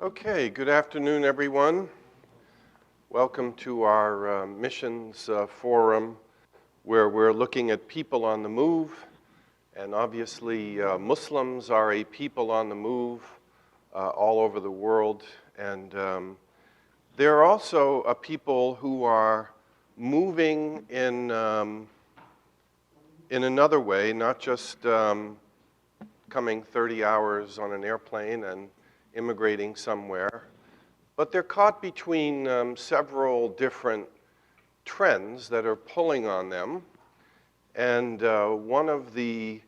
Okay, good afternoon, everyone. Welcome to our missions forum, where we're looking at people on the move. And obviously, Muslims are a people on the move all over the world. And there are also a people who are moving in another way, not just coming 30 hours on an airplane and immigrating somewhere, but they're caught between several different trends that are pulling on them. And one of the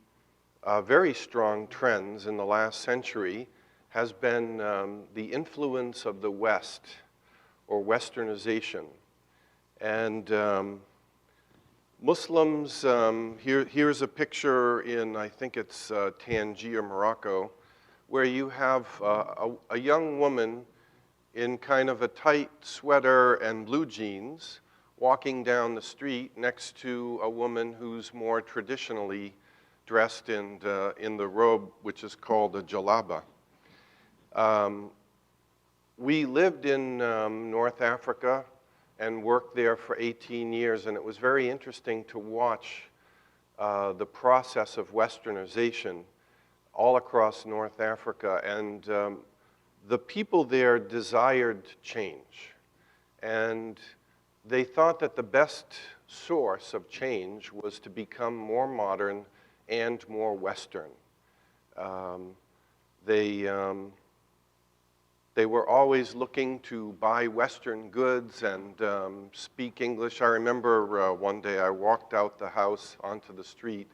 very strong trends in the last century has been the influence of the West, or Westernization. And Muslims, here's a picture in, I think it's Tangier, Morocco, where you have a young woman in kind of a tight sweater and blue jeans walking down the street next to a woman who's more traditionally dressed in the robe, which is called a jalaba. We lived in North Africa and worked there for 18 years, and it was very interesting to watch the process of Westernization all across North Africa, and the people there desired change. And they thought that the best source of change was to become more modern and more Western. They were always looking to buy Western goods and speak English. I remember one day I walked out the house onto the street,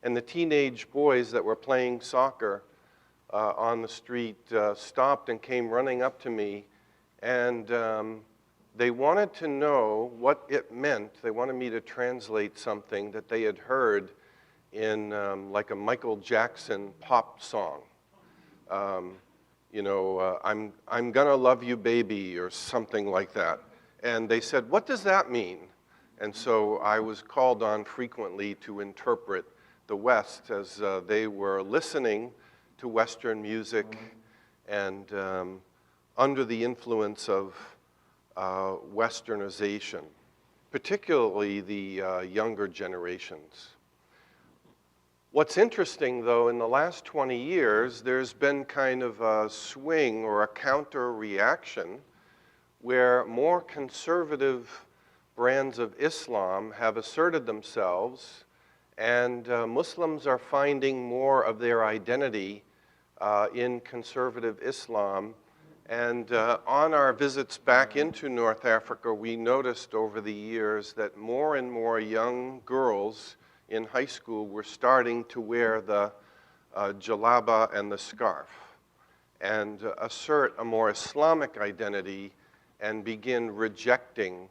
and the teenage boys that were playing soccer on the street stopped and came running up to me, and they wanted to know what it meant. They wanted me to translate something that they had heard in like a Michael Jackson pop song. I'm gonna love you, baby, or something like that. And they said, what does that mean? And so I was called on frequently to interpret the West as they were listening to Western music and under the influence of Westernization, particularly the younger generations. What's interesting, though, in the last 20 years, there's been kind of a swing or a counter-reaction where more conservative brands of Islam have asserted themselves, and Muslims are finding more of their identity in conservative Islam. And on our visits back into North Africa, we noticed over the years that more and more young girls in high school were starting to wear the jalaba and the scarf and assert a more Islamic identity and begin rejecting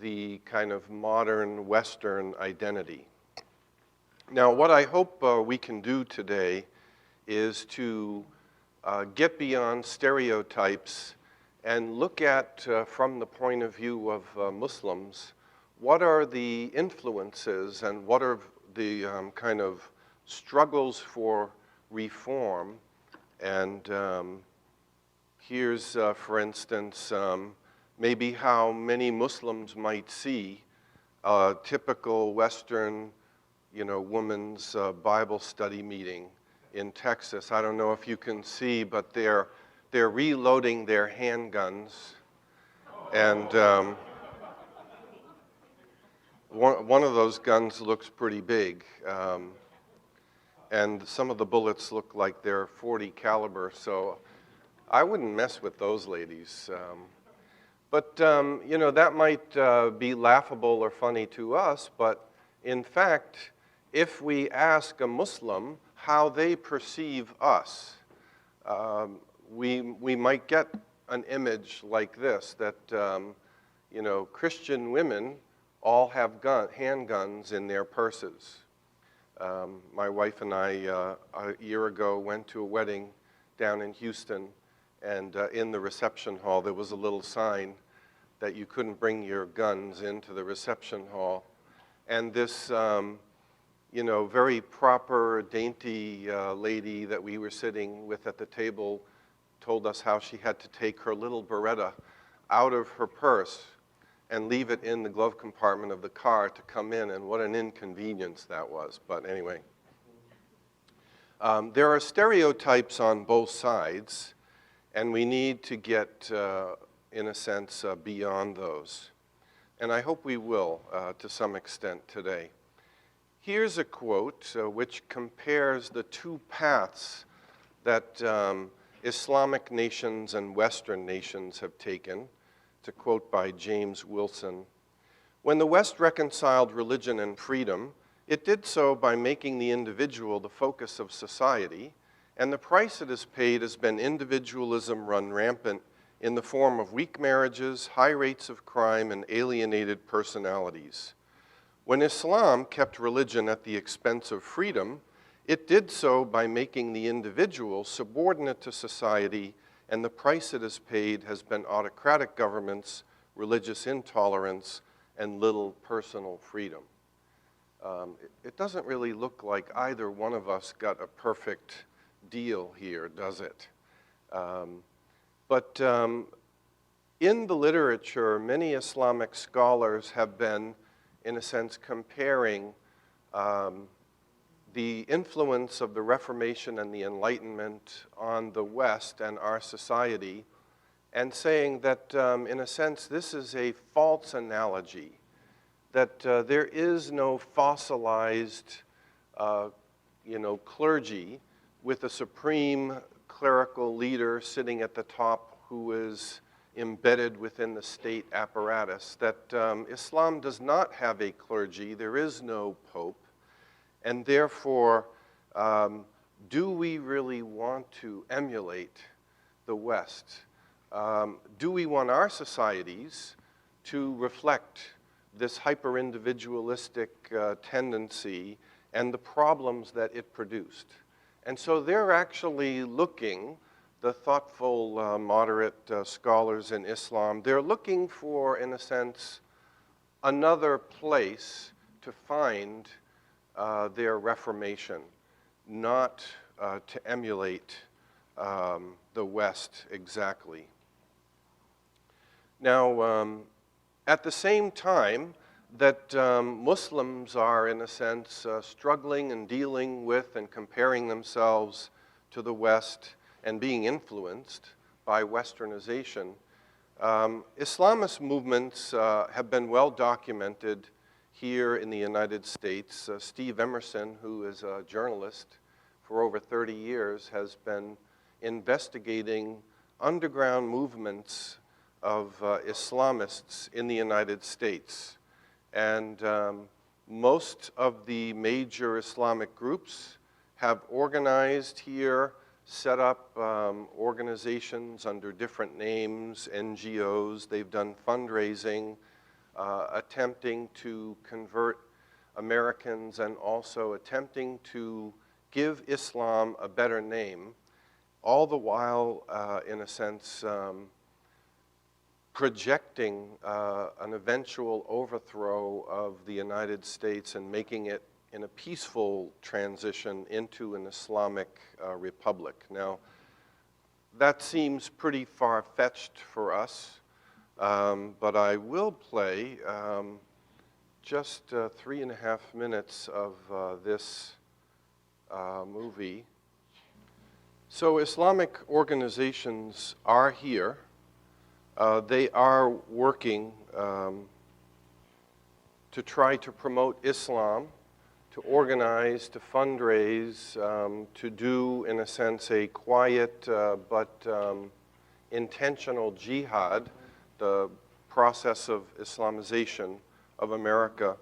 the kind of modern Western identity. Now, what I hope we can do today is to get beyond stereotypes and look at, from the point of view of Muslims, what are the influences and what are the kind of struggles for reform. And here's, for instance, maybe how many Muslims might see a typical Western, woman's Bible study meeting in Texas. I don't know if you can see, but they're reloading their handguns, and one of those guns looks pretty big, and some of the bullets look like they're .40 caliber. So I wouldn't mess with those ladies. But that might be laughable or funny to us, but in fact, if we ask a Muslim how they perceive us, we might get an image like this, that Christian women all have handguns in their purses. My wife and I, a year ago, went to a wedding down in Houston, and in the reception hall there was a little sign that you couldn't bring your guns into the reception hall. And this very proper, dainty lady that we were sitting with at the table told us how she had to take her little Beretta out of her purse and leave it in the glove compartment of the car to come in, and what an inconvenience that was. But anyway. There are stereotypes on both sides, and we need to get, in a sense, beyond those. And I hope we will, to some extent, today. Here's a quote which compares the two paths that Islamic nations and Western nations have taken. It's a quote by James Wilson. "When the West reconciled religion and freedom, it did so by making the individual the focus of society, and the price it has paid has been individualism run rampant in the form of weak marriages, high rates of crime, and alienated personalities. When Islam kept religion at the expense of freedom, it did so by making the individual subordinate to society, and the price it has paid has been autocratic governments, religious intolerance, and little personal freedom." It doesn't really look like either one of us got a perfect deal here, does it? But in the literature, many Islamic scholars have been, in a sense, comparing the influence of the Reformation and the Enlightenment on the West and our society, and saying that, in a sense, this is a false analogy, that there is no fossilized, clergy with a supreme clerical leader sitting at the top who is embedded within the state apparatus, that Islam does not have a clergy, there is no pope, and therefore, do we really want to emulate the West? Do we want our societies to reflect this hyper-individualistic tendency and the problems that it produced? And so they're actually looking, the thoughtful, moderate scholars in Islam, they're looking for, in a sense, another place to find their reformation, not to emulate the West exactly. Now, at the same time that Muslims are, in a sense, struggling and dealing with and comparing themselves to the West and being influenced by Westernization, Islamist movements have been well documented here in the United States. Steve Emerson, who is a journalist for over 30 years, has been investigating underground movements of Islamists in the United States. And most of the major Islamic groups have organized here, set up organizations under different names, NGOs. They've done fundraising, attempting to convert Americans and also attempting to give Islam a better name, all the while, in a sense, projecting an eventual overthrow of the United States and making it in a peaceful transition into an Islamic republic. Now, that seems pretty far-fetched for us, but I will play just 3.5 minutes of this movie. So Islamic organizations are here. They are working to try to promote Islam, to organize, to fundraise, to do, in a sense, a quiet but intentional jihad, the process of Islamization of America.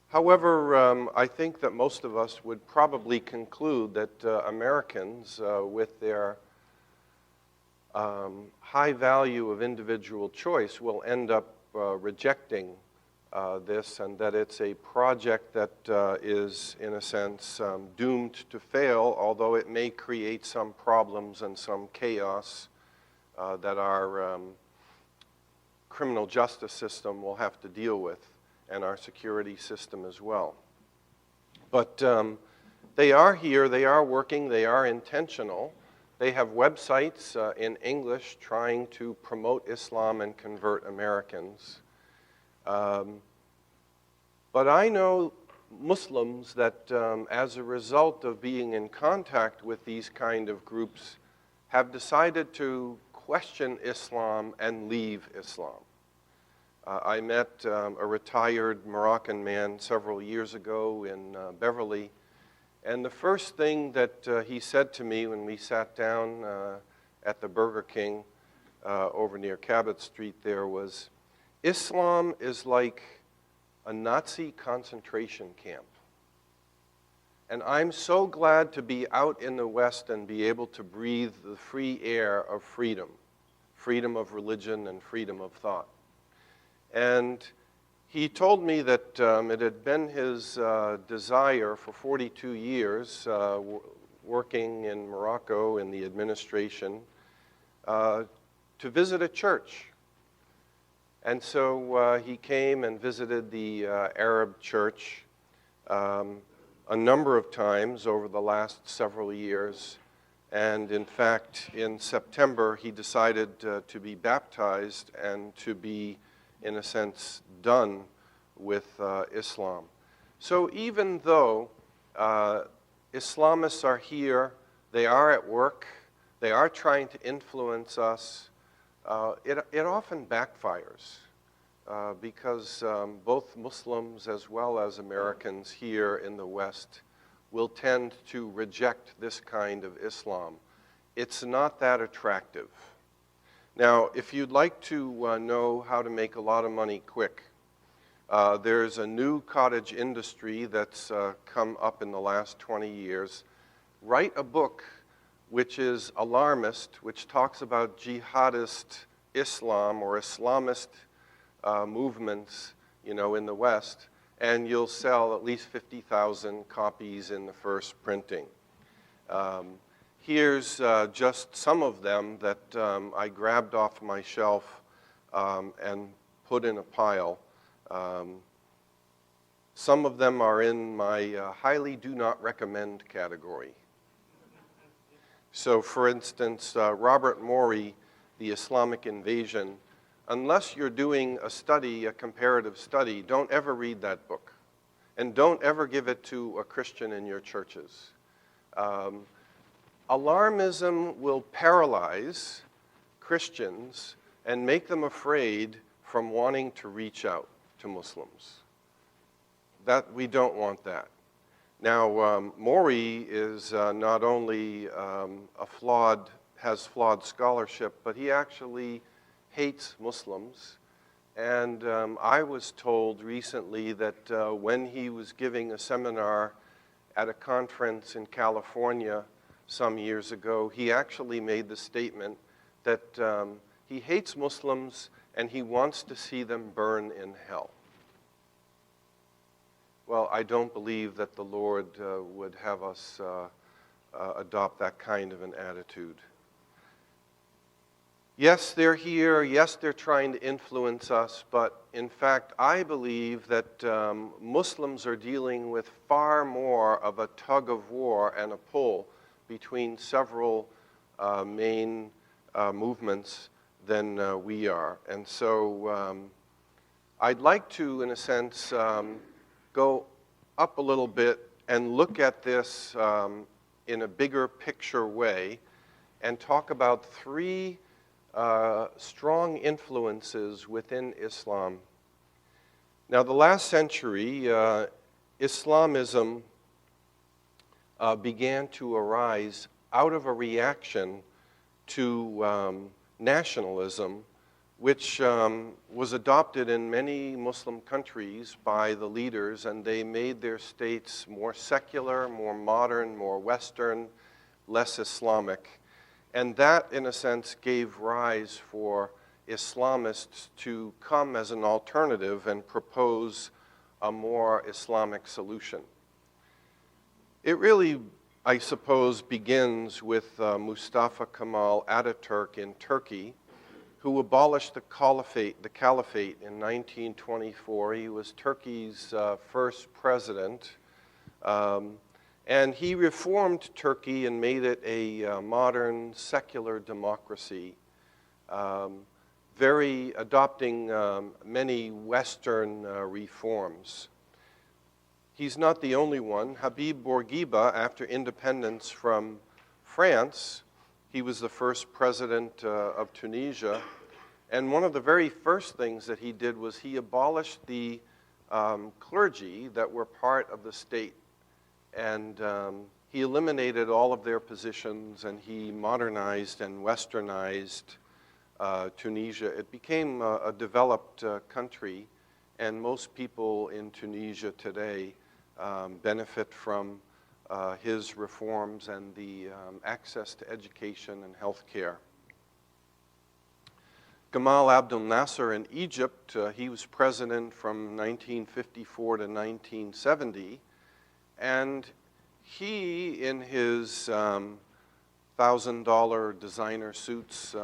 However, I think that most of us would probably conclude that Americans, with their high value of individual choice, will end up rejecting this, and that it's a project that is, in a sense, doomed to fail, although it may create some problems and some chaos that our criminal justice system will have to deal with, and our security system as well. But they are here, they are working, they are intentional. They have websites in English trying to promote Islam and convert Americans. But I know Muslims that as a result of being in contact with these kind of groups have decided to question Islam and leave Islam. I met a retired Moroccan man several years ago in Beverly, and the first thing that he said to me when we sat down at the Burger King over near Cabot Street there was, Islam is like a Nazi concentration camp. And I'm so glad to be out in the West and be able to breathe the free air of freedom, freedom of religion and freedom of thought. And he told me that it had been his desire for 42 years, working in Morocco in the administration, to visit a church. And so he came and visited the Arab church a number of times over the last several years. And in fact, in September, he decided to be baptized and to be, in a sense, done with Islam. So even though Islamists are here, they are at work, they are trying to influence us, it often backfires because both Muslims as well as Americans here in the West will tend to reject this kind of Islam. It's not that attractive. Now, if you'd like to know how to make a lot of money quick, there's a new cottage industry that's come up in the last 20 years. Write a book which is alarmist, which talks about jihadist Islam or Islamist movements, in the West, and you'll sell at least 50,000 copies in the first printing. Here's just some of them that I grabbed off my shelf and put in a pile. Some of them are in my highly do not recommend category. So, for instance, Robert Morey, The Islamic Invasion, unless you're doing a study, a comparative study, don't ever read that book. And don't ever give it to a Christian in your churches. Alarmism will paralyze Christians and make them afraid from wanting to reach out to Muslims. We don't want that. Now, Morey is not only has flawed scholarship, but he actually hates Muslims. And I was told recently that when he was giving a seminar at a conference in California some years ago, he actually made the statement that he hates Muslims and he wants to see them burn in hell. Well, I don't believe that the Lord would have us adopt that kind of an attitude. Yes, they're here. Yes, they're trying to influence us. But in fact, I believe that Muslims are dealing with far more of a tug of war and a pull between several main movements than we are. And so I'd like to, in a sense, go up a little bit and look at this in a bigger picture way and talk about three strong influences within Islam. Now, the last century, Islamism began to arise out of a reaction to nationalism, which was adopted in many Muslim countries by the leaders, and they made their states more secular, more modern, more Western, less Islamic. And that, in a sense, gave rise for Islamists to come as an alternative and propose a more Islamic solution. It really, I suppose, begins with Mustafa Kemal Ataturk in Turkey, who abolished the caliphate in 1924. He was Turkey's first president. And he reformed Turkey and made it a modern secular democracy, adopting many Western reforms. He's not the only one. Habib Bourguiba, after independence from France, he was the first president of Tunisia. And one of the very first things that he did was he abolished the clergy that were part of the state. And he eliminated all of their positions, and he modernized and westernized Tunisia. It became a developed country, and most people in Tunisia today benefit from his reforms and the access to education and health care. Gamal Abdel Nasser in Egypt, he was president from 1954 to 1970, and he, in his $1,000 designer suits,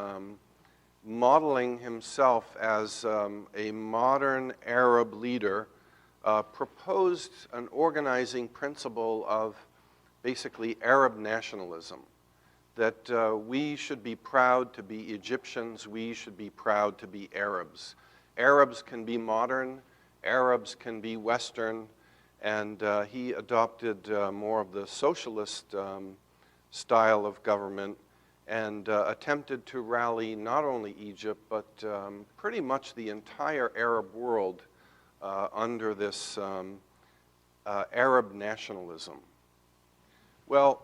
modeling himself as a modern Arab leader, proposed an organizing principle of basically Arab nationalism, that we should be proud to be Egyptians, we should be proud to be Arabs. Arabs can be modern, Arabs can be Western, and he adopted more of the socialist style of government and attempted to rally not only Egypt, but pretty much the entire Arab world under this Arab nationalism. Well,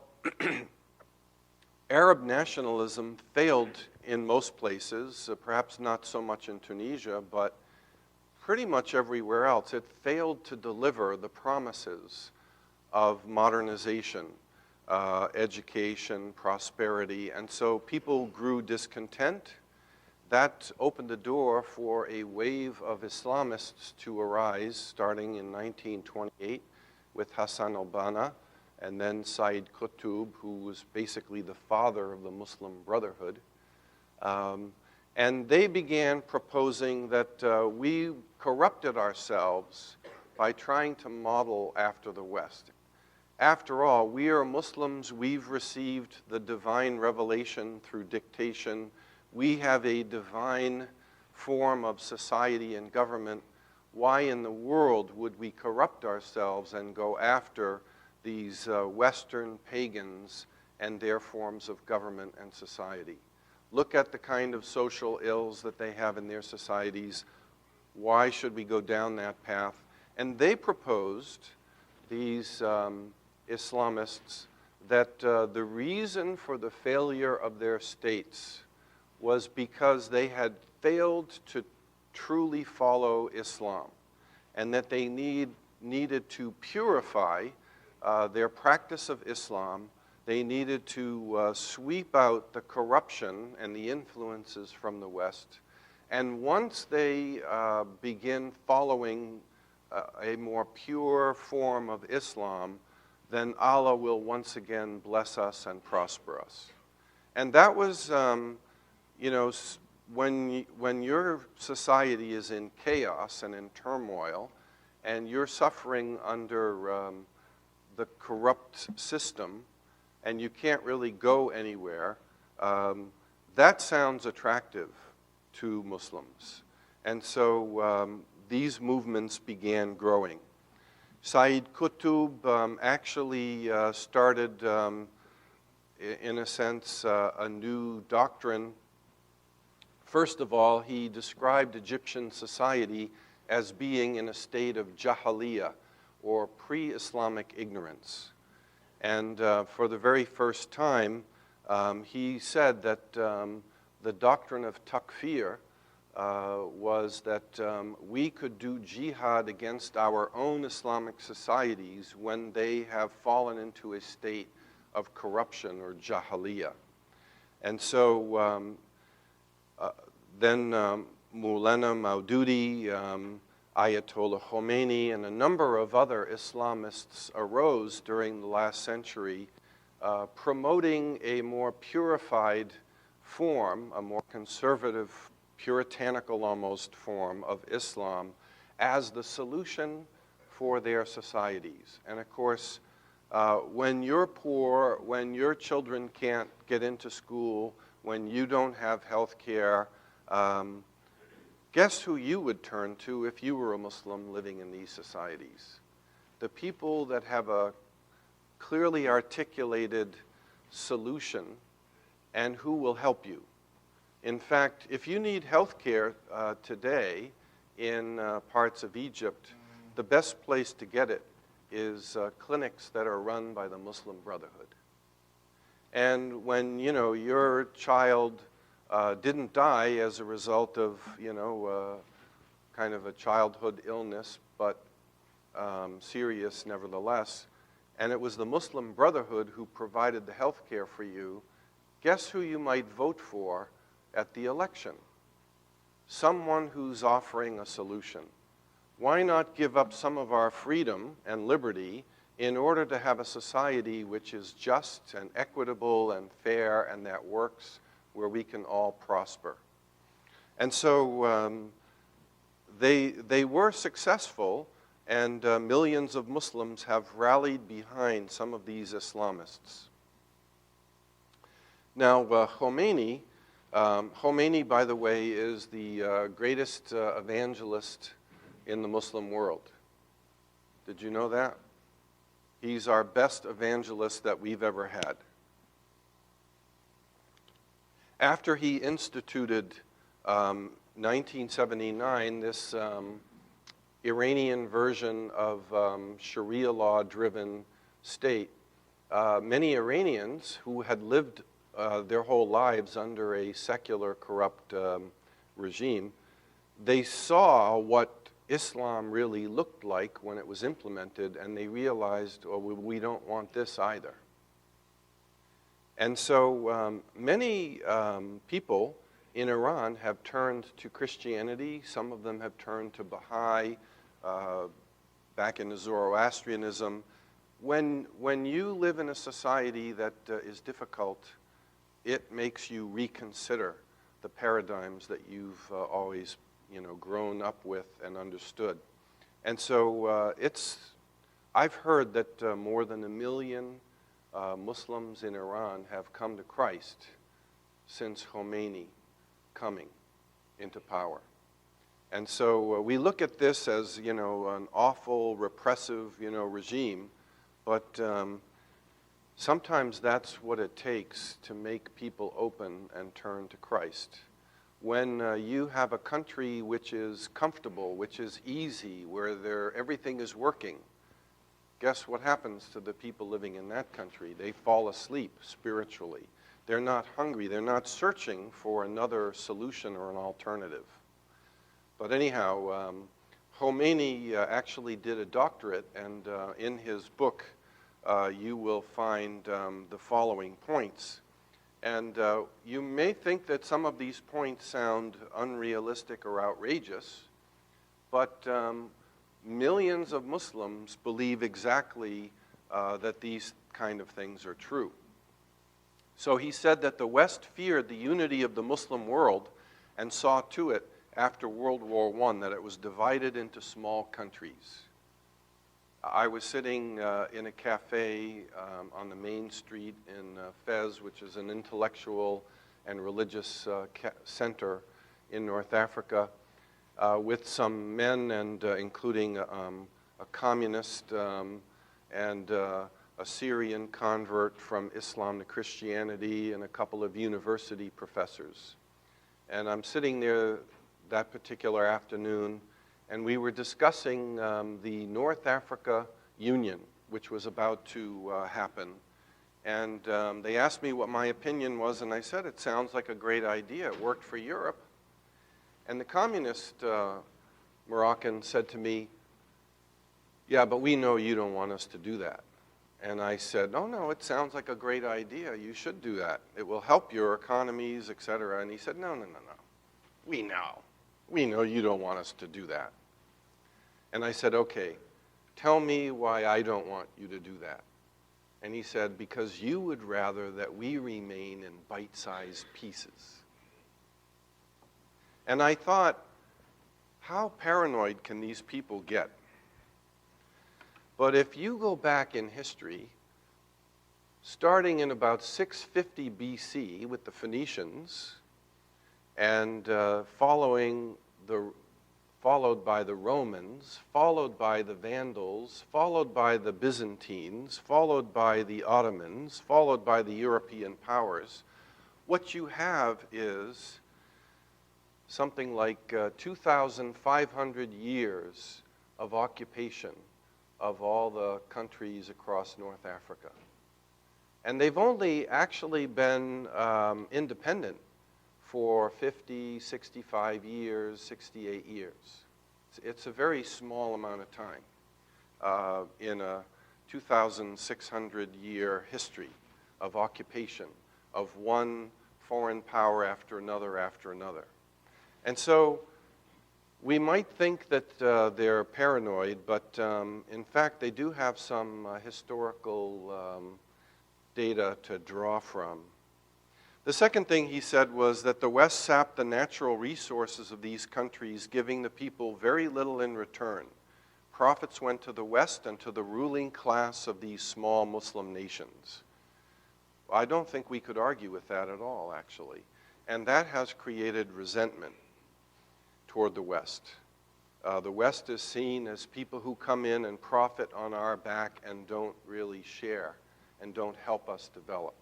Arab nationalism failed in most places, perhaps not so much in Tunisia, but pretty much everywhere else. It failed to deliver the promises of modernization, education, prosperity, and so people grew discontent. That opened the door for a wave of Islamists to arise, starting in 1928 with Hassan al-Banna, and then Sayyid Qutb, who was basically the father of the Muslim Brotherhood. And they began proposing that we corrupted ourselves by trying to model after the West. After all, we are Muslims. We've received the divine revelation through dictation. We have a divine form of society and government. Why in the world would we corrupt ourselves and go after these Western pagans and their forms of government and society? Look at the kind of social ills that they have in their societies. Why should we go down that path? And they proposed, these Islamists, that the reason for the failure of their states was because they had failed to truly follow Islam, and that they needed to purify their practice of Islam. They needed to sweep out the corruption and the influences from the West. And once they begin following a more pure form of Islam, then Allah will once again bless us and prosper us. And that was, when your society is in chaos and in turmoil, and you're suffering under the corrupt system, and you can't really go anywhere, that sounds attractive to Muslims. And so these movements began growing. Sayyid Qutb actually started, in a sense, a new doctrine. First of all, he described Egyptian society as being in a state of jahiliyyah, or pre-Islamic ignorance. And for the very first time, he said that the doctrine of takfir was that we could do jihad against our own Islamic societies when they have fallen into a state of corruption or jahiliyyah. And so then Maulana Maududi, Ayatollah Khomeini, and a number of other Islamists arose during the last century, promoting a more purified form, a more conservative, puritanical almost form of Islam as the solution for their societies. And of course, when you're poor, when your children can't get into school, when you don't have health care, guess who you would turn to if you were a Muslim living in these societies? The people that have a clearly articulated solution and who will help you. In fact, if you need health care today in parts of Egypt, the best place to get it is clinics that are run by the Muslim Brotherhood. And when, your child didn't die as a result of, kind of a childhood illness, but serious nevertheless, and it was the Muslim Brotherhood who provided the health care for you, guess who you might vote for at the election? Someone who's offering a solution. Why not give up some of our freedom and liberty in order to have a society which is just and equitable and fair and that works, where we can all prosper? And so they were successful, and millions of Muslims have rallied behind some of these Islamists. Now, Khomeini, by the way, is the greatest evangelist in the Muslim world. Did you know that? He's our best evangelist that we've ever had. After he instituted 1979, this Iranian version of Sharia law-driven state, many Iranians who had lived their whole lives under a secular, corrupt regime, they saw what Islam really looked like when it was implemented, and they realized, oh, we don't want this either. And so many people in Iran have turned to Christianity. Some of them have turned to Baha'i, back into Zoroastrianism. When you live in a society that is difficult, it makes you reconsider the paradigms that you've always grown up with and understood. And so I've heard that more than 1 million Muslims in Iran have come to Christ since Khomeini coming into power. And so we look at this as, an awful, repressive, regime, but sometimes that's what it takes to make people open and turn to Christ. When you have a country which is comfortable, which is easy, where everything is working, guess what happens to the people living in that country? They fall asleep spiritually. They're not hungry. They're not searching for another solution or an alternative. But anyhow, Khomeini actually did a doctorate, and in his book, you will find the following points. And you may think that some of these points sound unrealistic or outrageous, but millions of Muslims believe exactly that these kind of things are true. So he said that the West feared the unity of the Muslim world and saw to it after World War I that it was divided into small countries. I was sitting in a cafe on the main street in Fez, which is an intellectual and religious center in North Africa, with some men, and including a communist and a Syrian convert from Islam to Christianity, and a couple of university professors. And I'm sitting there that particular afternoon, and we were discussing the North Africa Union, which was about to happen. And they asked me what my opinion was, and I said, it sounds like a great idea. It worked for Europe. And the communist Moroccan said to me, yeah, but we know you don't want us to do that. And I said, no, it sounds like a great idea. You should do that. It will help your economies, et cetera. And he said, no. We know you don't want us to do that. And I said, okay, tell me why I don't want you to do that. And he said, because you would rather that we remain in bite-sized pieces. And I thought, how paranoid can these people get? But if you go back in history, starting in about 650 BC with the Phoenicians, and followed by the Romans, followed by the Vandals, followed by the Byzantines, followed by the Ottomans, followed by the European powers, what you have is something like 2,500 years of occupation of all the countries across North Africa. And they've only actually been independent for 50, 65 years, 68 years. It's a very small amount of time in a 2,600-year history of occupation of one foreign power after another after another. And so we might think that they're paranoid, but in fact they do have some historical data to draw from. The second thing he said was that the West sapped the natural resources of these countries, giving the people very little in return. Profits went to the West and to the ruling class of these small Muslim nations. I don't think we could argue with that at all, actually. And that has created resentment toward the West. The West is seen as people who come in and profit on our back and don't really share and don't help us develop.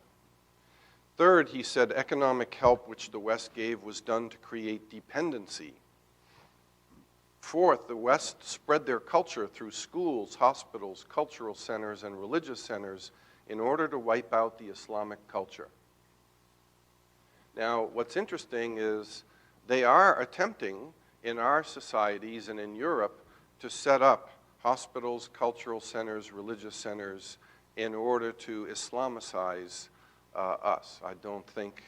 Third, he said, economic help which the West gave was done to create dependency. Fourth, the West spread their culture through schools, hospitals, cultural centers, and religious centers in order to wipe out the Islamic culture. Now, what's interesting is they are attempting in our societies and in Europe to set up hospitals, cultural centers, religious centers in order to Islamicize us. I don't think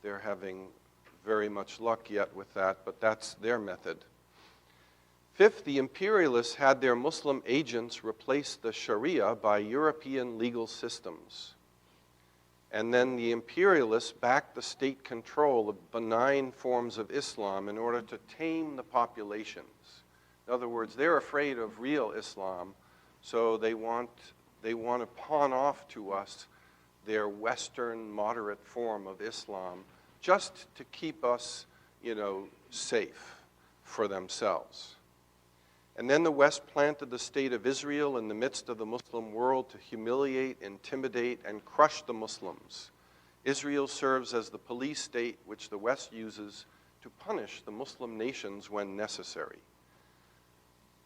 they're having very much luck yet with that, but that's their method. Fifth, the imperialists had their Muslim agents replace the Sharia by European legal systems. And then the imperialists backed the state control of benign forms of Islam in order to tame the populations. In other words, they're afraid of real Islam, so they want to pawn off to us their Western moderate form of Islam just to keep us, safe for themselves. And then the West planted the state of Israel in the midst of the Muslim world to humiliate, intimidate, and crush the Muslims. Israel serves as the police state which the West uses to punish the Muslim nations when necessary.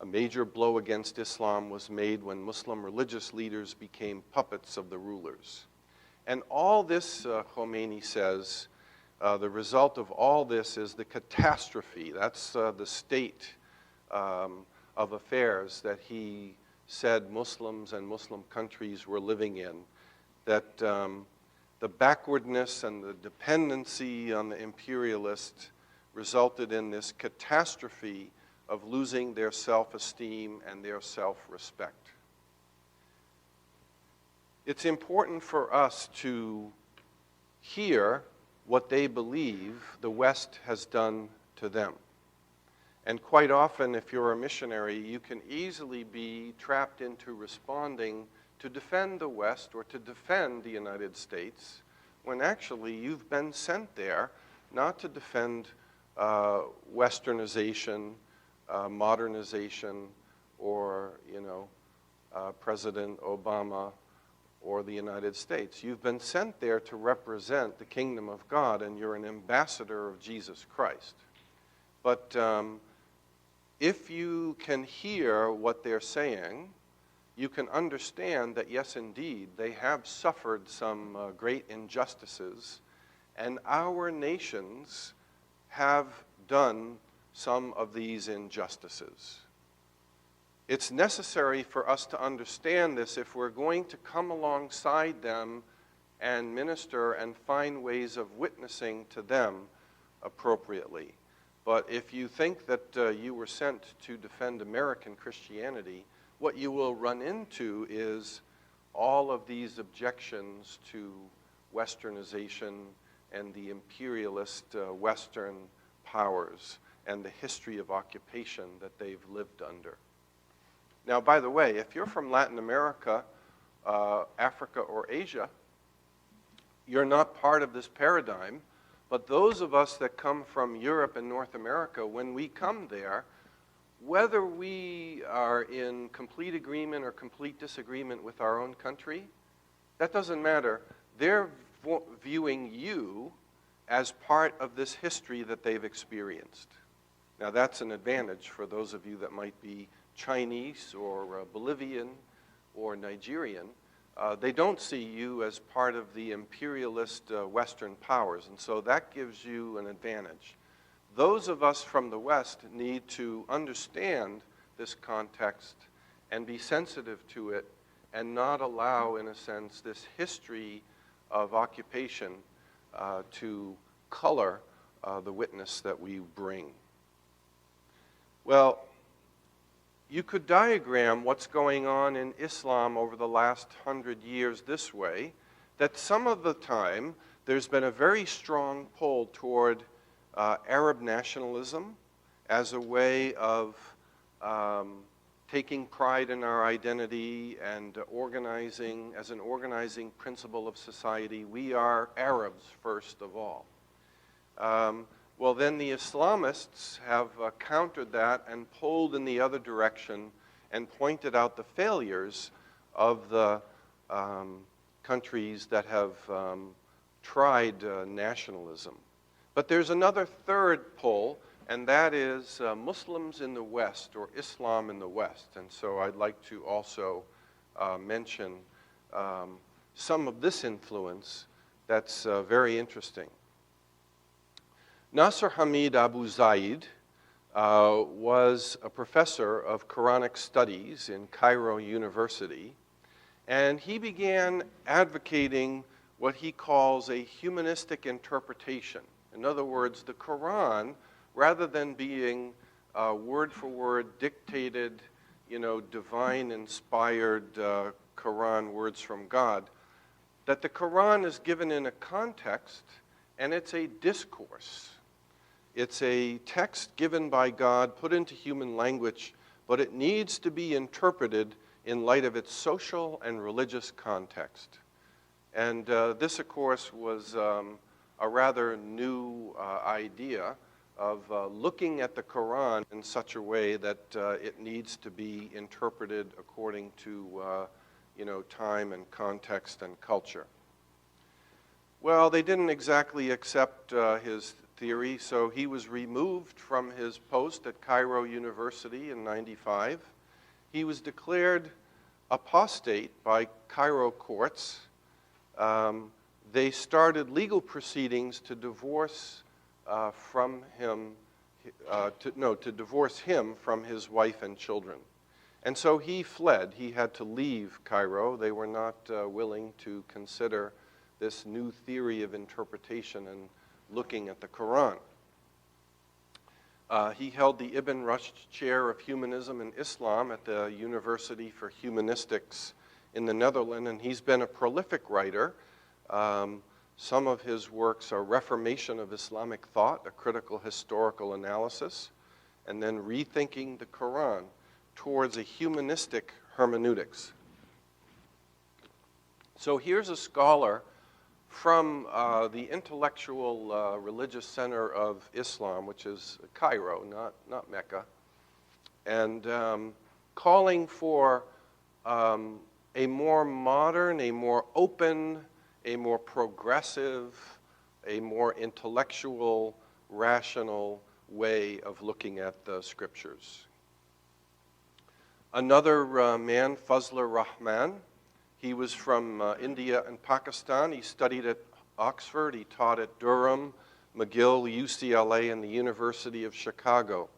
A major blow against Islam was made when Muslim religious leaders became puppets of the rulers. And all this, Khomeini says, the result of all this is the catastrophe. That's the state of affairs that he said Muslims and Muslim countries were living in, that the backwardness and the dependency on the imperialists resulted in this catastrophe of losing their self-esteem and their self-respect. It's important for us to hear what they believe the West has done to them. And quite often, if you're a missionary, you can easily be trapped into responding to defend the West or to defend the United States, when actually you've been sent there not to defend Westernization, modernization, or, President Obama or the United States. You've been sent there to represent the kingdom of God, and you're an ambassador of Jesus Christ. But if you can hear what they're saying, you can understand that, yes, indeed, they have suffered some great injustices, and our nations have done some of these injustices. It's necessary for us to understand this if we're going to come alongside them and minister and find ways of witnessing to them appropriately. But if you think that you were sent to defend American Christianity, what you will run into is all of these objections to Westernization and the imperialist Western powers and the history of occupation that they've lived under. Now, by the way, if you're from Latin America Africa or Asia, you're not part of this paradigm. But those of us that come from Europe and North America, when we come there, whether we are in complete agreement or complete disagreement with our own country, that doesn't matter. They're viewing you as part of this history that they've experienced. Now that's an advantage for those of you that might be Chinese or Bolivian or Nigerian. They don't see you as part of the imperialist Western powers, and so that gives you an advantage. Those of us from the West need to understand this context and be sensitive to it and not allow, in a sense, this history of occupation to color the witness that we bring. Well, you could diagram what's going on in Islam over the last 100 years this way, that some of the time there's been a very strong pull toward Arab nationalism as a way of taking pride in our identity and organizing, as an organizing principle of society. We are Arabs, first of all. Well, then the Islamists have countered that and pulled in the other direction and pointed out the failures of the countries that have tried nationalism. But there's another third pull, and that is Muslims in the West, or Islam in the West. And so I'd like to also mention some of this influence that's very interesting. Nasser Hamid Abu Zaid was a professor of Quranic studies in Cairo University, and he began advocating what he calls a humanistic interpretation. In other words, the Quran, rather than being word for word dictated, divine inspired Quran words from God, that the Quran is given in a context and it's a discourse. It's a text given by God, put into human language, but it needs to be interpreted in light of its social and religious context. And this, of course, was a rather new idea of looking at the Quran in such a way that it needs to be interpreted according to time and context and culture. Well, they didn't exactly accept his theory, so he was removed from his post at Cairo University in '95. He was declared apostate by Cairo courts. They started legal proceedings to divorce to divorce him from his wife and children. And so he fled. He had to leave Cairo. They were not willing to consider this new theory of interpretation and looking at the Quran. He held the Ibn Rushd Chair of Humanism and Islam at the University for Humanistics in the Netherlands, and he's been a prolific writer. Some of his works are Reformation of Islamic Thought, a critical historical analysis, and then Rethinking the Quran towards a humanistic hermeneutics. So here's a scholar from the intellectual religious center of Islam, which is Cairo, not Mecca, and calling for a more modern, a more open, a more progressive, a more intellectual, rational way of looking at the scriptures. Another man, Fazlur Rahman, he was from India and Pakistan. He studied at Oxford. He taught at Durham, McGill, UCLA, and the University of Chicago.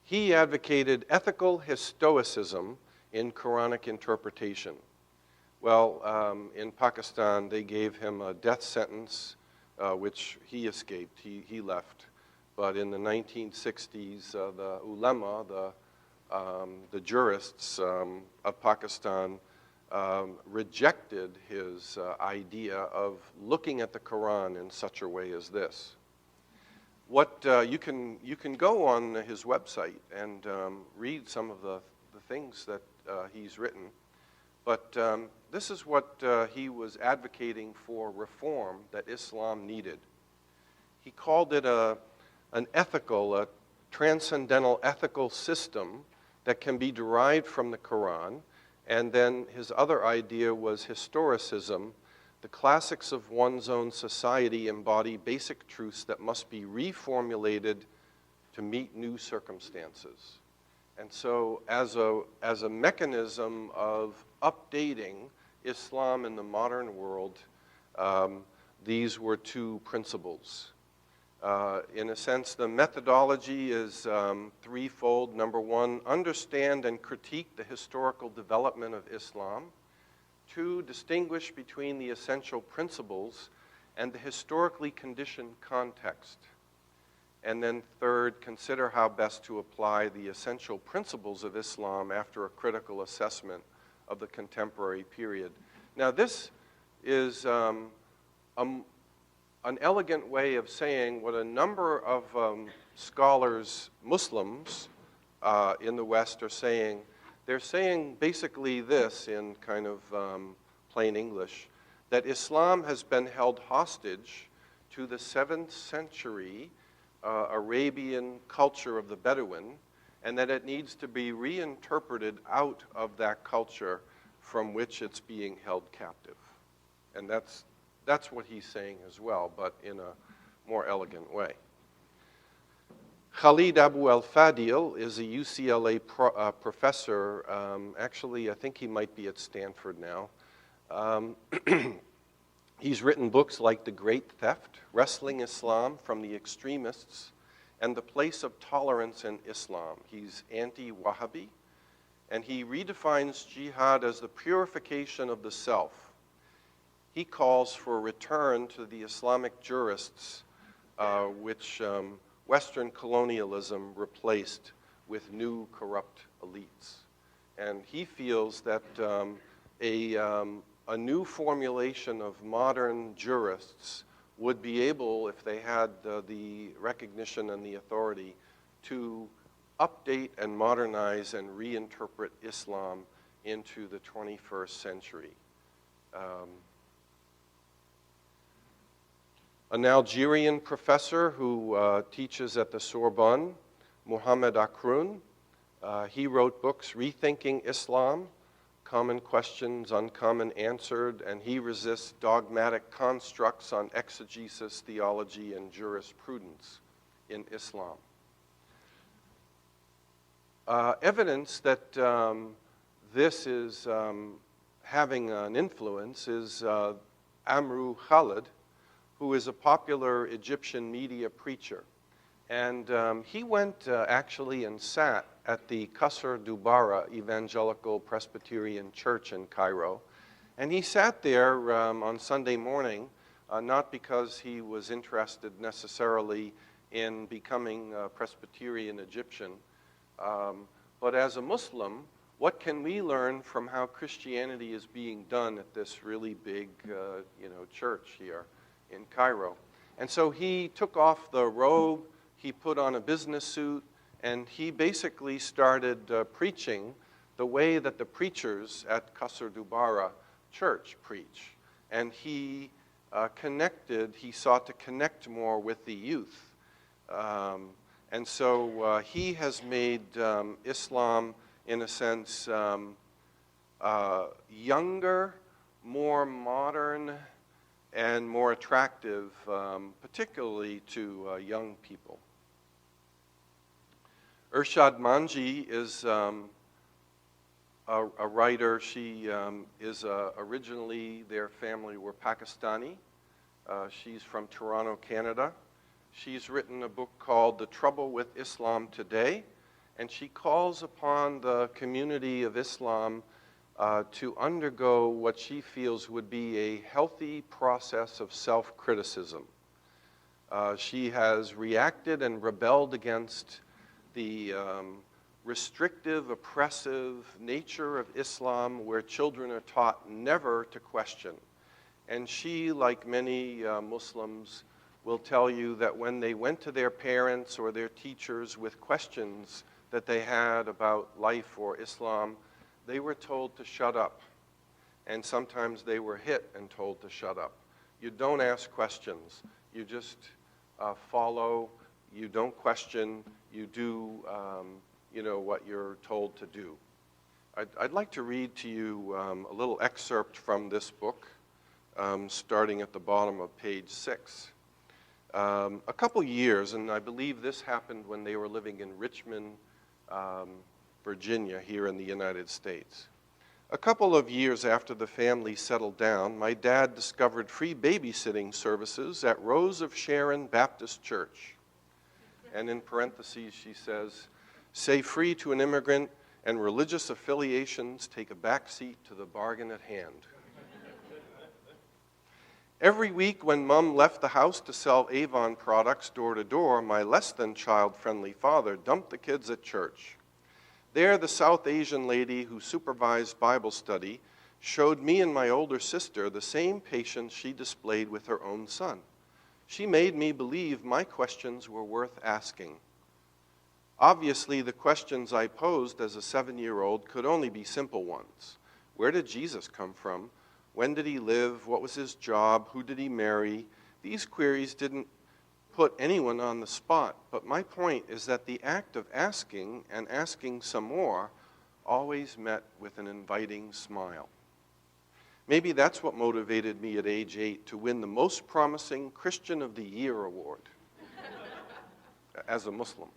He advocated ethical Stoicism in Quranic interpretation. Well, in Pakistan, they gave him a death sentence, which he escaped. He left. But in the 1960s, the ulama, the jurists of Pakistan, rejected his idea of looking at the Quran in such a way as this. What you can go on his website and read some of the things that he's written. But this is what he was advocating for reform that Islam needed. He called it a transcendental ethical system that can be derived from the Quran. And then his other idea was historicism. The classics of one's own society embody basic truths that must be reformulated to meet new circumstances. And so as a mechanism of updating Islam in the modern world, these were two principles. In a sense, the methodology is threefold. Number one, understand and critique the historical development of Islam. Two, distinguish between the essential principles and the historically conditioned context. And then third, consider how best to apply the essential principles of Islam after a critical assessment of the contemporary period. Now, this is an elegant way of saying what a number of scholars, Muslims in the West are saying. They're saying basically this in kind of plain English, that Islam has been held hostage to the 7th century Arabian culture of the Bedouin, and that it needs to be reinterpreted out of that culture from which it's being held captive. And that's what he's saying as well, but in a more elegant way. Khalid Abu al-Fadil is a UCLA professor. Actually, I think he might be at Stanford now. He's written books like The Great Theft, Wresting Islam from the Extremists, and The Place of Tolerance in Islam. He's anti-Wahhabi, and he redefines jihad as the purification of the self. He calls for a return to the Islamic jurists, which Western colonialism replaced with new corrupt elites. And he feels that a new formulation of modern jurists would be able, if they had the recognition and the authority, to update and modernize and reinterpret Islam into the 21st century. An Algerian professor who teaches at the Sorbonne, Mohamed Akroun, he wrote books, Rethinking Islam, Common Questions, Uncommon Answered, and he resists dogmatic constructs on exegesis, theology, and jurisprudence in Islam. Evidence that this is having an influence is Amru Khalid, who is a popular Egyptian media preacher. And he went actually and sat at the Qasr Dubara Evangelical Presbyterian Church in Cairo. And he sat there on Sunday morning, not because he was interested necessarily in becoming a Presbyterian Egyptian, but as a Muslim, what can we learn from how Christianity is being done at this really big church here in Cairo? And so he took off the robe, he put on a business suit, and he basically started preaching the way that the preachers at Qasr Dubara Church preach. And he sought to connect more with the youth. And so he has made Islam, in a sense, younger, more modern, and more attractive, particularly to young people. Irshad Manji is a writer. She is originally, their family were Pakistani. She's from Toronto, Canada. She's written a book called The Trouble with Islam Today, and she calls upon the community of Islam to undergo what she feels would be a healthy process of self-criticism. She has reacted and rebelled against the restrictive, oppressive nature of Islam, where children are taught never to question. And she, like many Muslims, will tell you that when they went to their parents or their teachers with questions that they had about life or Islam, they were told to shut up and sometimes they were hit and told to shut up. You don't ask questions. You just follow. You don't question. You do, what you're told to do. I'd like to read to you a little excerpt from this book, starting at the bottom of page 6. A couple years, and I believe this happened when they were living in Richmond, Virginia, here in the United States. A couple of years after the family settled down, my dad discovered free babysitting services at Rose of Sharon Baptist Church. And in parentheses, she says, "Say free to an immigrant, and religious affiliations take a backseat to the bargain at hand." Every week when Mom left the house to sell Avon products door to door, my less than child-friendly father dumped the kids at church. There, the South Asian lady who supervised Bible study showed me and my older sister the same patience she displayed with her own son. She made me believe my questions were worth asking. Obviously, the questions I posed as a 7-year-old could only be simple ones. Where did Jesus come from? When did he live? What was his job? Who did he marry? These queries didn't put anyone on the spot, but my point is that the act of asking and asking some more always met with an inviting smile. Maybe that's what motivated me at age 8 to win the Most Promising Christian of the Year award as a Muslim.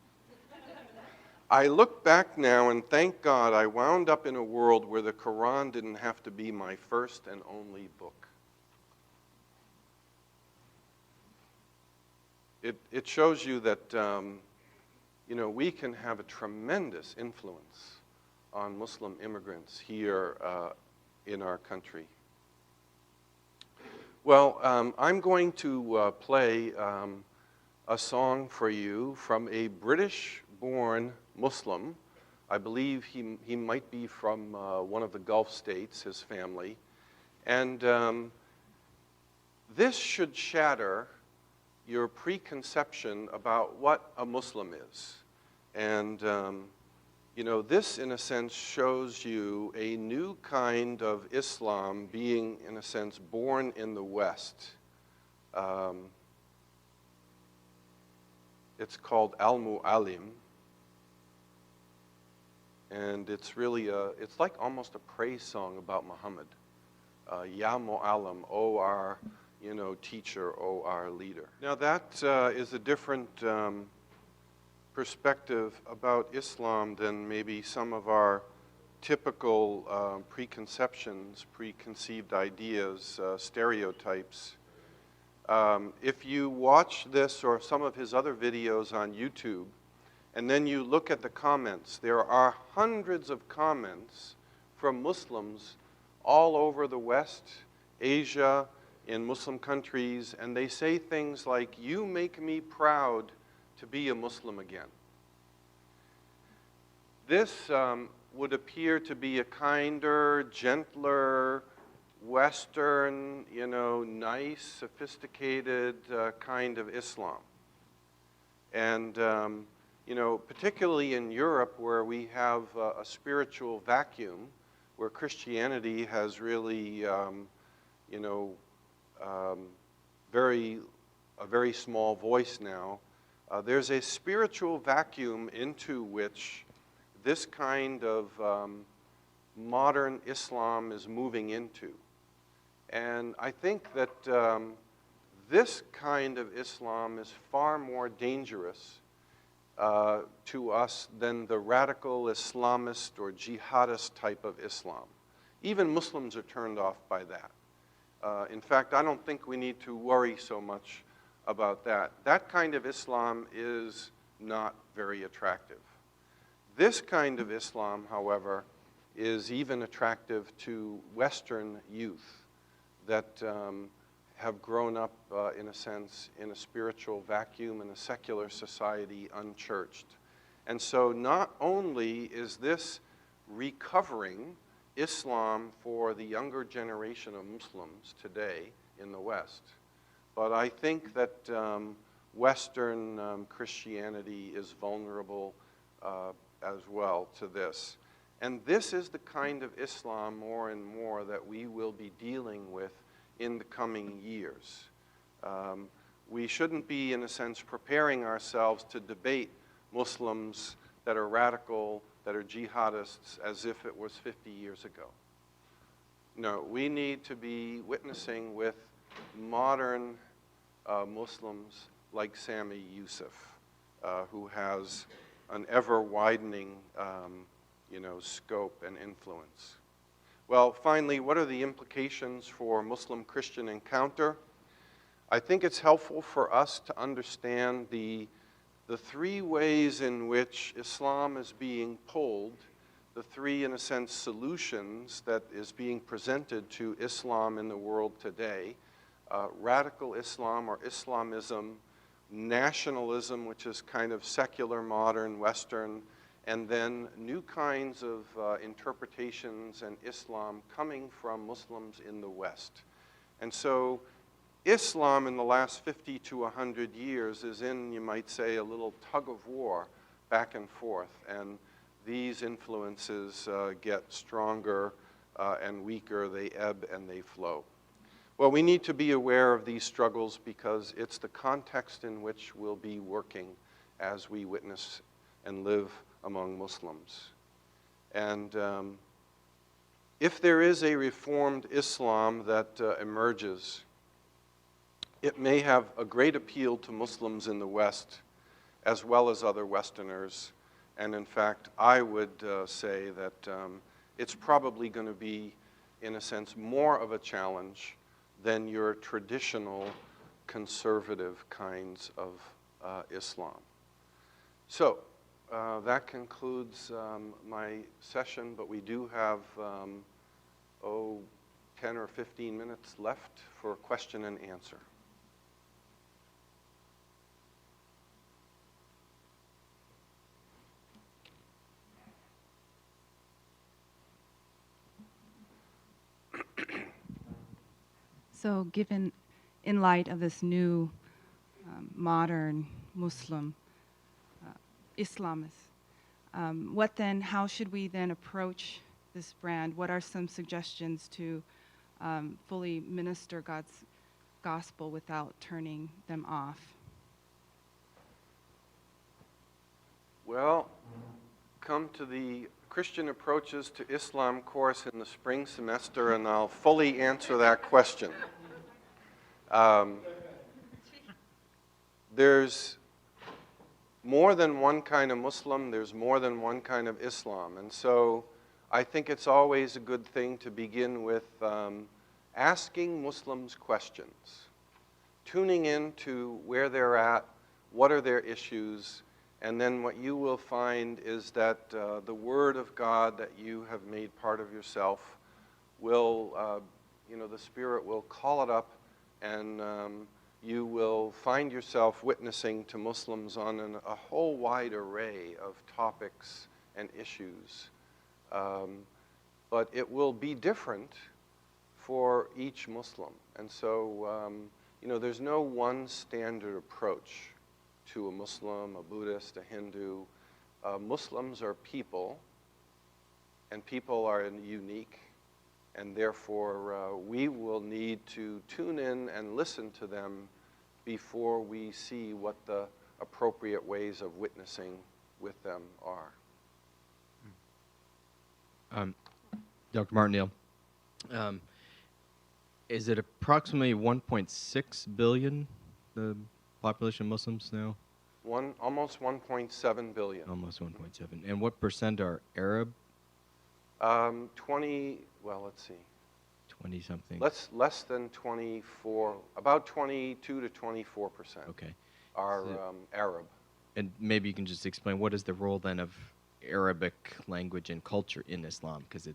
I look back now and thank God I wound up in a world where the Quran didn't have to be my first and only book. It shows you that we can have a tremendous influence on Muslim immigrants here in our country. Well, I'm going to play a song for you from a British-born Muslim. I believe he might be from one of the Gulf states, his family. And this should shatter your preconception about what a Muslim is. And, this, in a sense, shows you a new kind of Islam being, in a sense, born in the West. It's called Al-Mu'allim. And it's really it's like almost a praise song about Muhammad. Ya Mu'allim, O our, teacher, O our leader. Now that is a different perspective about Islam than maybe some of our typical preconceptions, preconceived ideas, stereotypes. If you watch this or some of his other videos on YouTube, and then you look at the comments, there are hundreds of comments from Muslims all over the West, Asia, in Muslim countries, and they say things like, "You make me proud to be a Muslim again." This would appear to be a kinder, gentler, Western, nice, sophisticated kind of Islam. And, particularly in Europe, where we have a spiritual vacuum, where Christianity has really, a very small voice now, there's a spiritual vacuum into which this kind of modern Islam is moving into. And I think that this kind of Islam is far more dangerous to us than the radical Islamist or jihadist type of Islam. Even Muslims are turned off by that. In fact, I don't think we need to worry so much about that. That kind of Islam is not very attractive. This kind of Islam, however, is even attractive to Western youth that have grown up, in a sense, in a spiritual vacuum in a secular society, unchurched. And so not only is this recovering Islam for the younger generation of Muslims today in the West, but I think that Western Christianity is vulnerable as well to this. And this is the kind of Islam more and more that we will be dealing with in the coming years. We shouldn't be, in a sense, preparing ourselves to debate Muslims that are radical, that are jihadists, as if it was 50 years ago. No, we need to be witnessing with modern Muslims like Sami Yusuf, who has an ever-widening scope and influence. Well, finally, what are the implications for Muslim-Christian encounter? I think it's helpful for us to understand the three ways in which Islam is being pulled, the three, in a sense, solutions that is being presented to Islam in the world today. Radical Islam or Islamism, nationalism, which is kind of secular, modern, Western, and then new kinds of interpretations and Islam coming from Muslims in the West. And so Islam in the last 50 to 100 years is in, you might say, a little tug of war back and forth. And these influences get stronger and weaker. They ebb and they flow. Well, we need to be aware of these struggles because it's the context in which we'll be working as we witness and live among Muslims. And if there is a reformed Islam that emerges, it may have a great appeal to Muslims in the West as well as other Westerners. And in fact, I would say that it's probably going to be, in a sense, more of a challenge than your traditional conservative kinds of Islam. So that concludes my session, but we do have 10 or 15 minutes left for question and answer. So given, in light of this new modern Muslim Islamist, how should we then approach this brand? What are some suggestions to fully minister God's gospel without turning them off? Well, come to the Christian Approaches to Islam course in the spring semester, and I'll fully answer that question. There's more than one kind of Muslim, there's more than one kind of Islam, and so I think it's always a good thing to begin with asking Muslims questions, tuning in to where they're at, what are their issues, and then what you will find is that the Word of God that you have made part of yourself will, the Spirit will call it up, and you will find yourself witnessing to Muslims on a whole wide array of topics and issues. But it will be different for each Muslim. And so, there's no one standard approach to a Muslim, a Buddhist, a Hindu. Muslims are people, and people are unique, and therefore we will need to tune in and listen to them before we see what the appropriate ways of witnessing with them are. Dr. Martindale, is it approximately 1.6 billion, the population of Muslims now? Almost 1.7 billion. Almost 1.7. And what percent are Arab? 20 something. Less than 24, about 22 to 24%. Okay. Are Arab. And maybe you can just explain what is the role then of Arabic language and culture in Islam, because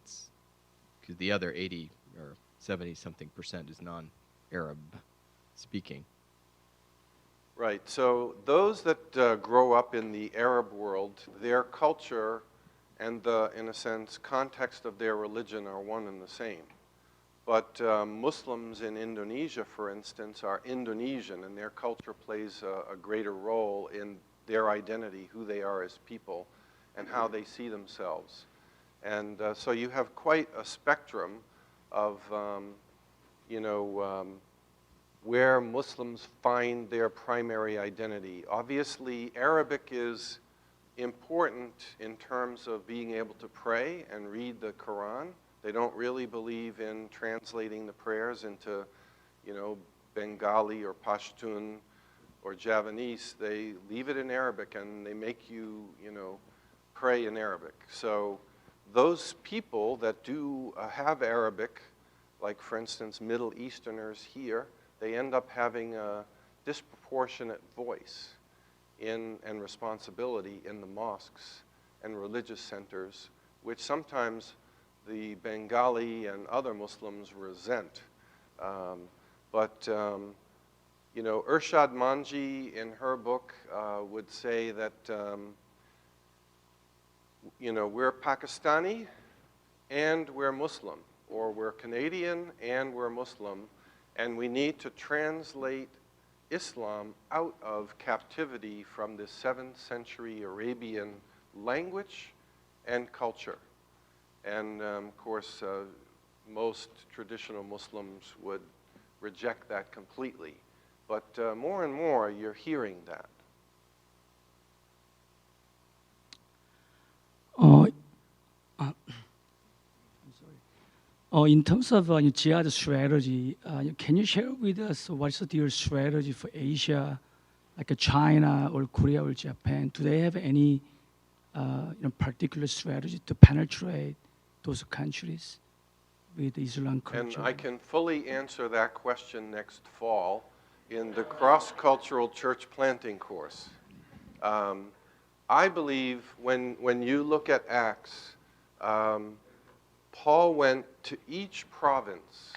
the other 80 or 70 something percent is non-Arab speaking. Right. So those that grow up in the Arab world, their culture and the, in a sense, context of their religion are one and the same. But Muslims in Indonesia, for instance, are Indonesian, and their culture plays a greater role in their identity, who they are as people, and how they see themselves. And so you have quite a spectrum of, where Muslims find their primary identity. Obviously, Arabic is important in terms of being able to pray and read the Quran. They don't really believe in translating the prayers into, Bengali or Pashtun or Javanese. They leave it in Arabic and they make you, pray in Arabic. So those people that do have Arabic, like for instance Middle Easterners here, they end up having a disproportionate voice and responsibility in the mosques and religious centers, which sometimes the Bengali and other Muslims resent. Irshad Manji in her book would say that, we're Pakistani and we're Muslim, or we're Canadian and we're Muslim, and we need to translate Islam out of captivity from the 7th century Arabian language and culture. And of course, most traditional Muslims would reject that completely. But more and more, you're hearing that. In terms of jihad strategy, can you share with us what's your strategy for Asia, like China or Korea or Japan? Do they have any particular strategy to penetrate those countries with Islam culture? And I can fully answer that question next fall in the cross-cultural church planting course. I believe when you look at Acts, Paul went to each province,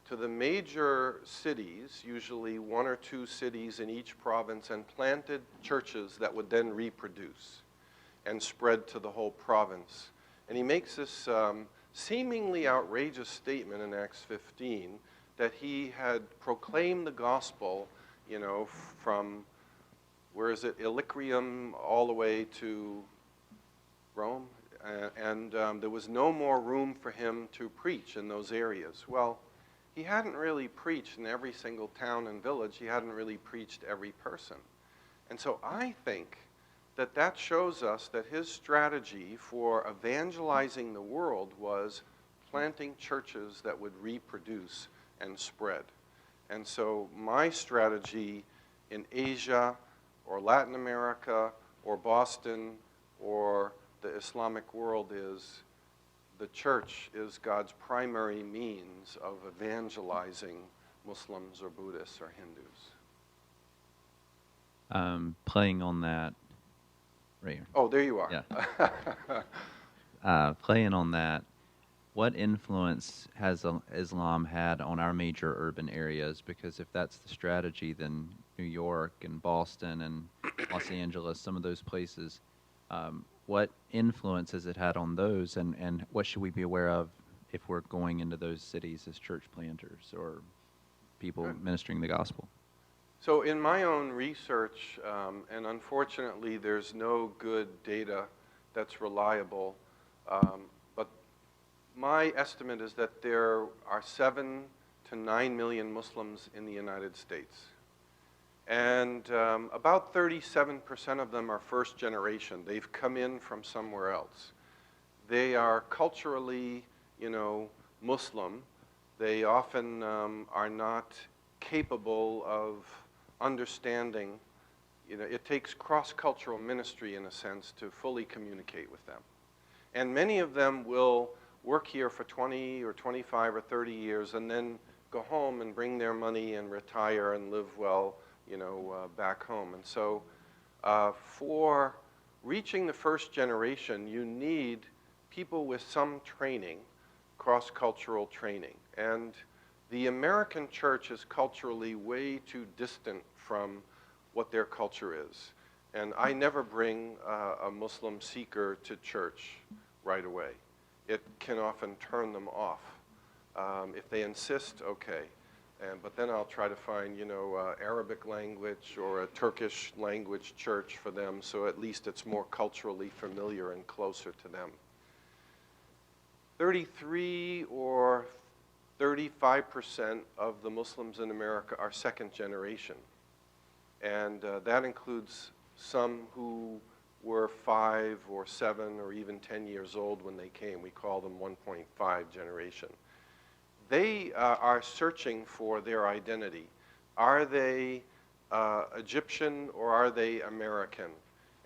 to the major cities, usually 1 or 2 cities in each province, and planted churches that would then reproduce and spread to the whole province. And he makes this seemingly outrageous statement in Acts 15 that he had proclaimed the gospel, from, where is it, Illyricum all the way to Rome. And there was no more room for him to preach in those areas. Well, he hadn't really preached in every single town and village. He hadn't really preached every person. And so I think that shows us that his strategy for evangelizing the world was planting churches that would reproduce and spread. And so my strategy in Asia or Latin America or Boston or the Islamic world is the church is God's primary means of evangelizing Muslims or Buddhists or Hindus. Playing on that, right here. Oh, there you are. Yeah. Playing on that, what influence has Islam had on our major urban areas? Because if that's the strategy, then New York and Boston and Los Angeles, some of those places, what influence has it had on those, and what should we be aware of if we're going into those cities as church planters or people ministering the gospel? So in my own research, and unfortunately there's no good data that's reliable, but my estimate is that there are 7 to 9 million Muslims in the United States. And about 37% of them are first generation. They've come in from somewhere else. They are culturally, Muslim. They often are not capable of understanding. It takes cross-cultural ministry, in a sense, to fully communicate with them. And many of them will work here for 20 or 25 or 30 years and then go home and bring their money and retire and live well, back home. And so for reaching the first generation, you need people with some training, cross-cultural training. And the American church is culturally way too distant from what their culture is. And I never bring a Muslim seeker to church right away. It can often turn them off. If they insist, okay. But then I'll try to find, Arabic language or a Turkish language church for them, so at least it's more culturally familiar and closer to them. 33 or 35% of the Muslims in America are second generation. And that includes some who were 5 or 7 or even 10 years old when they came. We call them 1.5 generation. They are searching for their identity. Are they Egyptian or are they American?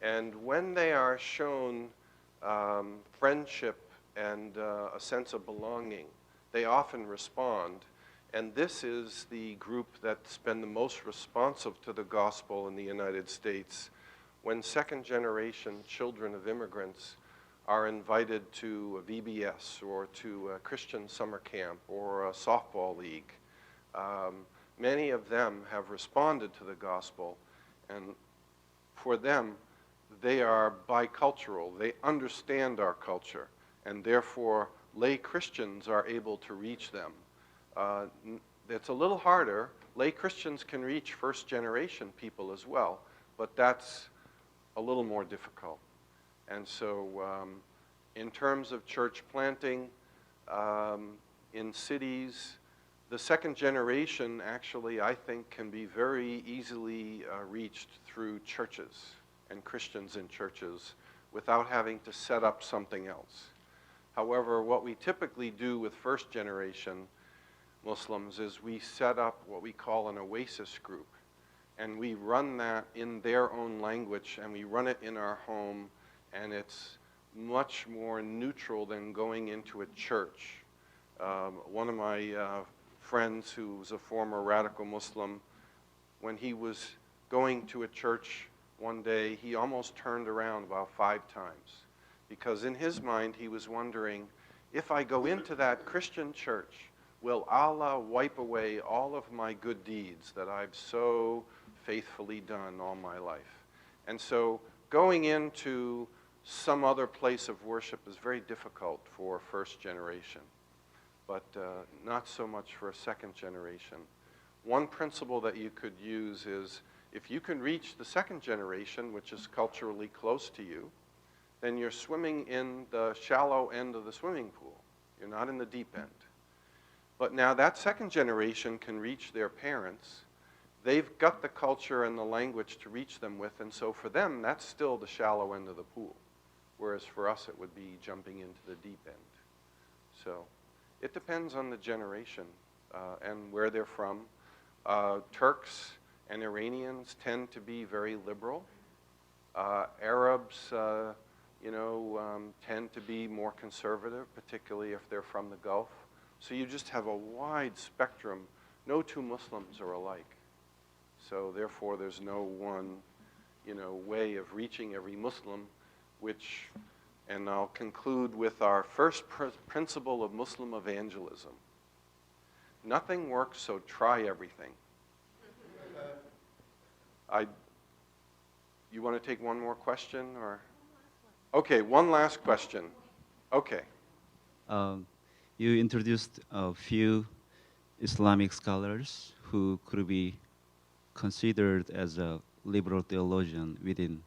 And when they are shown friendship and a sense of belonging, they often respond. And this is the group that's been the most responsive to the gospel in the United States. When second generation children of immigrants are invited to a VBS or to a Christian summer camp or a softball league, many of them have responded to the gospel, and for them, they are bicultural. They understand our culture, and therefore lay Christians are able to reach them. It's a little harder. Lay Christians can reach first generation people as well, but that's a little more difficult. And so in terms of church planting in cities, the second generation actually, I think, can be very easily reached through churches and Christians in churches without having to set up something else. However, what we typically do with first generation Muslims is we set up what we call an oasis group, and we run that in their own language, and we run it in our home, and it's much more neutral than going into a church. One of my friends who was a former radical Muslim, when he was going to a church one day, he almost turned around about 5 times, because in his mind he was wondering, if I go into that Christian church, will Allah wipe away all of my good deeds that I've so faithfully done all my life? And so going into some other place of worship is very difficult for first generation, but not so much for a second generation. One principle that you could use is, if you can reach the second generation, which is culturally close to you, then you're swimming in the shallow end of the swimming pool. You're not in the deep end. But now that second generation can reach their parents. They've got the culture and the language to reach them with, and so for them, that's still the shallow end of the pool. Whereas for us, it would be jumping into the deep end. So it depends on the generation and where they're from. Turks and Iranians tend to be very liberal. Arabs, tend to be more conservative, particularly if they're from the Gulf. So you just have a wide spectrum. No two Muslims are alike. So therefore, there's no one, way of reaching every Muslim, and I'll conclude with our first principle of Muslim evangelism. Nothing works, so try everything. You want to take one more question, or? Okay, one last question. Okay. You introduced a few Islamic scholars who could be considered as a liberal theologian within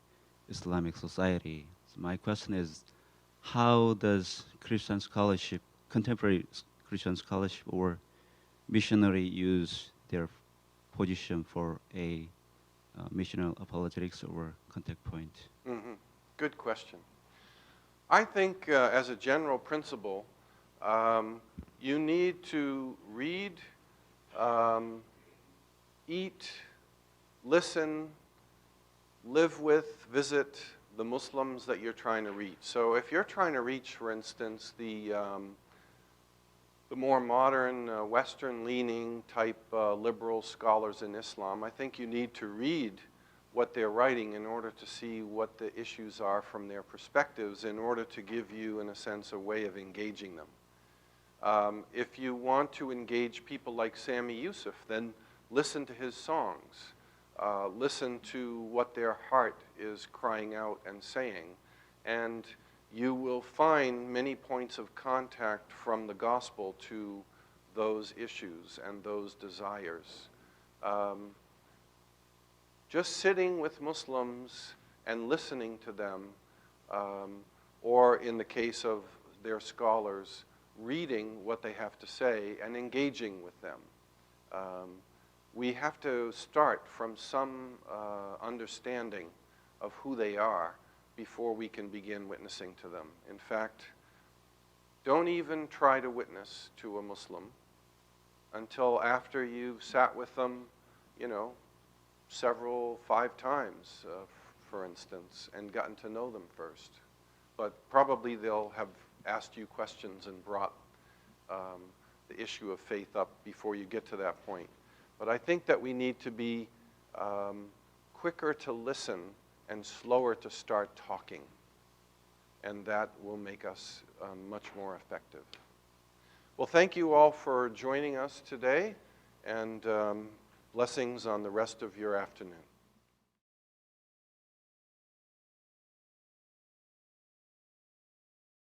Islamic society. So my question is, how does Christian scholarship, contemporary Christian scholarship or missionary, use their position for a missional apologetics or contact point? Mm-hmm. Good question. I think as a general principle, you need to read, eat, listen, live with, visit the Muslims that you're trying to reach. So if you're trying to reach, for instance, the more modern, Western-leaning type liberal scholars in Islam, I think you need to read what they're writing in order to see what the issues are from their perspectives, in order to give you, in a sense, a way of engaging them. If you want to engage people like Sami Yusuf, then listen to his songs. Listen to what their heart is crying out and saying. And you will find many points of contact from the gospel to those issues and those desires. Just sitting with Muslims and listening to them, or in the case of their scholars, reading what they have to say and engaging with them. We have to start from some understanding of who they are before we can begin witnessing to them. In fact, don't even try to witness to a Muslim until after you've sat with them, you know, 5 times, for instance, and gotten to know them first. But probably they'll have asked you questions and brought the issue of faith up before you get to that point. But I think that we need to be quicker to listen and slower to start talking. And that will make us much more effective. Well, thank you all for joining us today, and blessings on the rest of your afternoon.